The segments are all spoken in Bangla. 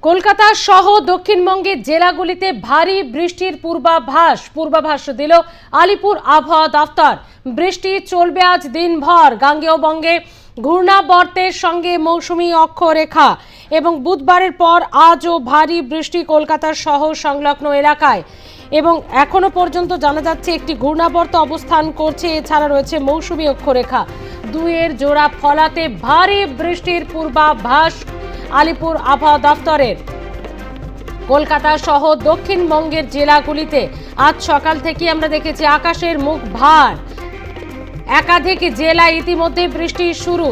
কলকাতা সহ দক্ষিণবঙ্গের জেলাগুলিতে ভারী বৃষ্টির পূর্বাভাস দিল আলিপুর আবহাওয়া দফতর। বৃষ্টি চলবে আজ দিনভর। গাঙ্গেয় বঙ্গে ঘূর্ণাবর্তের সঙ্গে মৌসুমী অক্ষরেখা এবং বুধবারের পর আজও ভারী বৃষ্টি কলকাতা সহ সংলগ্ন এলাকায় এবং এখনো পর্যন্ত জানা যাচ্ছে একটি ঘূর্ণাবর্ত অবস্থান করছে। এছাড়া রয়েছে মৌসুমী অক্ষরেখা, দুইয়ের জোড়া ফলাতে ভারী বৃষ্টির পূর্বাভাস আলিপুর আবহাওয়া দফতরের। কলকাতা সহ দক্ষিণবঙ্গের জেলাগুলিতে আজ সকাল থেকে আমরা দেখেছি আকাশের মুখ ভার। একাধিক জেলায় ইতিমধ্যে বৃষ্টি শুরু।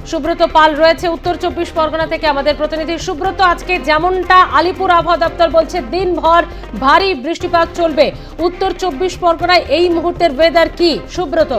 সুব্রত পাল রয়েছে উত্তর 24 পরগনা থেকে, আমাদের প্রতিনিধি সুব্রত। আজকে যেমনটা আলিপুর আবহাওয়া দপ্তর বলছে দিনভর ভারী বৃষ্টিপাত চলবে, উত্তর 24 পরগনায় এই মুহূর্তের ওয়েদার কি সুব্রত?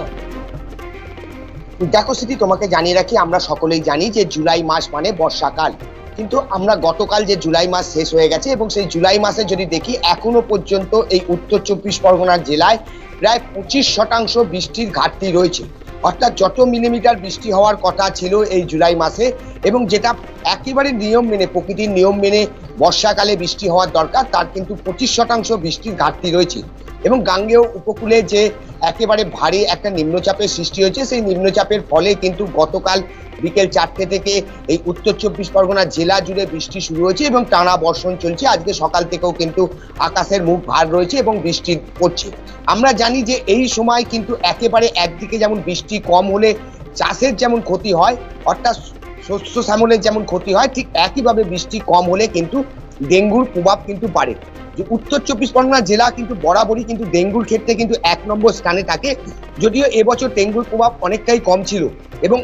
দেখো স্মৃতি, তোমাকে জানিয়ে রাখি, আমরা সকলেই জানি যে জুলাই মাস মানে বর্ষাকাল, কিন্তু আমরা গতকাল যে জুলাই মাস শেষ হয়ে গেছে এবং সেই জুলাই মাসে যদি দেখি এখনো পর্যন্ত এই উত্তর 24 পরগনার জেলায় প্রায় 25% বৃষ্টির ঘাটতি রয়েছে। অর্থাৎ যত মিলিমিটার বৃষ্টি হওয়ার কথা ছিল এই জুলাই মাসে এবং যেটা একেবারে নিয়ম মেনে, প্রকৃতির নিয়ম মেনে বর্ষাকালে বৃষ্টি হওয়ার দরকার, তার কিন্তু 25% বৃষ্টির ঘাটতি রয়েছে। এবং গাঙ্গেয় উপকূলে যে একেবারে ভারী একটা নিম্নচাপের সৃষ্টি হয়েছে, সেই নিম্নচাপের ফলে কিন্তু গতকাল বিকেল 4টে থেকে এই উত্তর 24 পরগনা জেলা জুড়ে বৃষ্টি শুরু হয়েছে এবং টানা বর্ষণ চলছে। আজকে সকাল থেকেও কিন্তু আকাশের মুখ ভার রয়েছে এবং বৃষ্টি পড়ছে। আমরা জানি যে এই সময় কিন্তু একেবারে একদিকে যেমন বৃষ্টি কম হলে চাষের যেমন ক্ষতি হয়, অর্থাৎ শস্য শ্যামলের যেমন ক্ষতি হয়, ঠিক একইভাবে বৃষ্টি কম হলে কিন্তু ডেঙ্গুর প্রভাব কিন্তু বাড়ে। যে উত্তর 24 পরগনা জেলা কিন্তু বরাবরই কিন্তু ডেঙ্গুর ক্ষেত্রে কিন্তু 1 নম্বর স্থানে থাকে। যদিও এবছর ডেঙ্গুর প্রভাব অনেকটাই কম ছিল এবং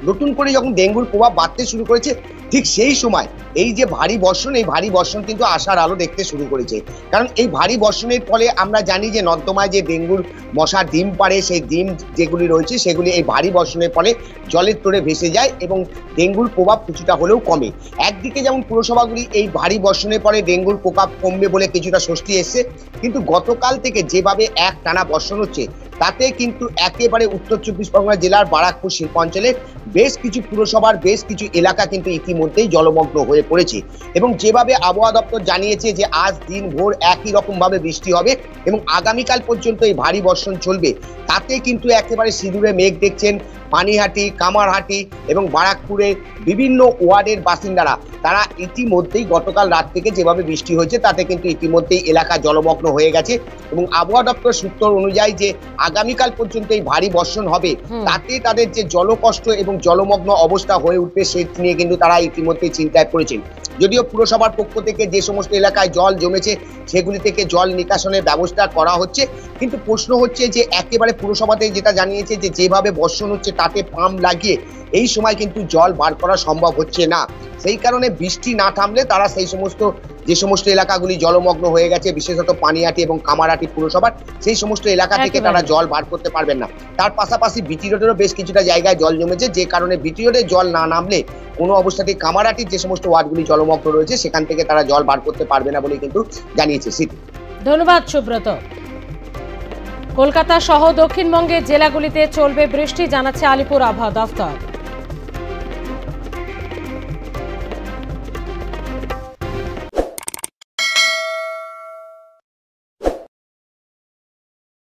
নতুন করে যখন ডেঙ্গুর প্রভাব বাড়তে শুরু করেছে, ঠিক সেই সময় এই যে ভারী বর্ষণ, এই ভারী বর্ষণ কিন্তু আশার আলো দেখতে শুরু করেছে। কারণ এই ভারী বর্ষণের ফলে আমরা জানি যে নর্দমায় যে ডেঙ্গুর মশার ডিম পাড়ে, সেই ডিম যেগুলি রয়েছে সেগুলি এই ভারী বর্ষণের ফলে জলের তোড়ে ভেসে যায় এবং ডেঙ্গুর প্রভাব কিছুটা হলেও কমে। একদিকে যেমন পুরসভাগুলি এই ভারী বর্ষণের পরে ডেঙ্গুর প্রভাব কমবে বলে কিছুটা স্বস্তি এসছে, কিন্তু গতকাল থেকে যেভাবে টানা বর্ষণ হচ্ছে তাতে কিন্তু একেবারে উত্তর 24 পরগনা জেলার বারাকপুর শিল্পাঞ্চলের বেশ কিছু পুরসভার বেশ কিছু এলাকা কিন্তু ইতিমধ্যেই জলমগ্ন হয়ে পড়েছে। এবং যেভাবে আবহাওয়া দপ্তর জানিয়েছে যে আজ দিন ভোর একই রকম ভাবে বৃষ্টি হবে এবং আগামীকাল পর্যন্ত এই ভারী বর্ষণ চলবে, তাতে কিন্তু একেবারে সিঁদুরে মেঘ দেখছেন পানিহাটি, কামারহাটি এবং বারাকপুরের বিভিন্ন ওয়ার্ডের বাসিন্দারা। তারা ইতিমধ্যেই গতকাল রাত থেকে যেভাবে বৃষ্টি হয়েছে তাতে কিন্তু ইতিমধ্যেই এলাকা জলমগ্ন হয়ে গেছে এবং আবহাওয়া দপ্তর সূত্র অনুযায়ী যে আগামীকাল পর্যন্ত এই ভারী বর্ষণ হবে, তাতে তাদের যে জলকষ্ট এবং জলমগ্ন অবস্থা হয়ে উঠবে সে নিয়ে কিন্তু তারা ইতিমধ্যে চিন্তায় পড়েছেন। যদিও পুরসভার পক্ষ থেকে যে সমস্ত এলাকায় জল জমেছে সেগুলি থেকে জল নিকাশনের ব্যবস্থা করা হচ্ছে, কিন্তু প্রশ্ন হচ্ছে যে একেবারে পুরসভাতে যেটা জানিয়েছে যে যেভাবে বর্ষণ হচ্ছে তাতে পাম্প লাগিয়ে এই সময় কিন্তু জল বার করা সম্ভব হচ্ছে না। সেই কারণে বৃষ্টি না থামলে তারা সেই সমস্ত যে সমস্ত এলাকাগুলি জলমগ্ন হয়ে গেছে, বিশেষত পানিহাটি এবং কামারহাটি পুরসভার, সেই সমস্ত এলাকা থেকে তারা জল বার করতে পারবেন না। তার পাশাপাশি বিটি রোডেরও বেশ কিছুটা জায়গায় জল জমেছে, যে কারণে বিটি রোডে জল না নামলে কোনো অবস্থাতেই কামারহাটির যে সমস্ত ওয়ার্ডগুলি জলমগ্ন রয়েছে সেখান থেকে তারা জল বার করতে পারবে না বলে কিন্তু জানিয়েছে। ধন্যবাদ সুব্রত। কলকাতা সহ দক্ষিণবঙ্গের জেলাগুলিতে চলবে বৃষ্টি জানাচ্ছে আলিপুর আবহাওয়া দফতর।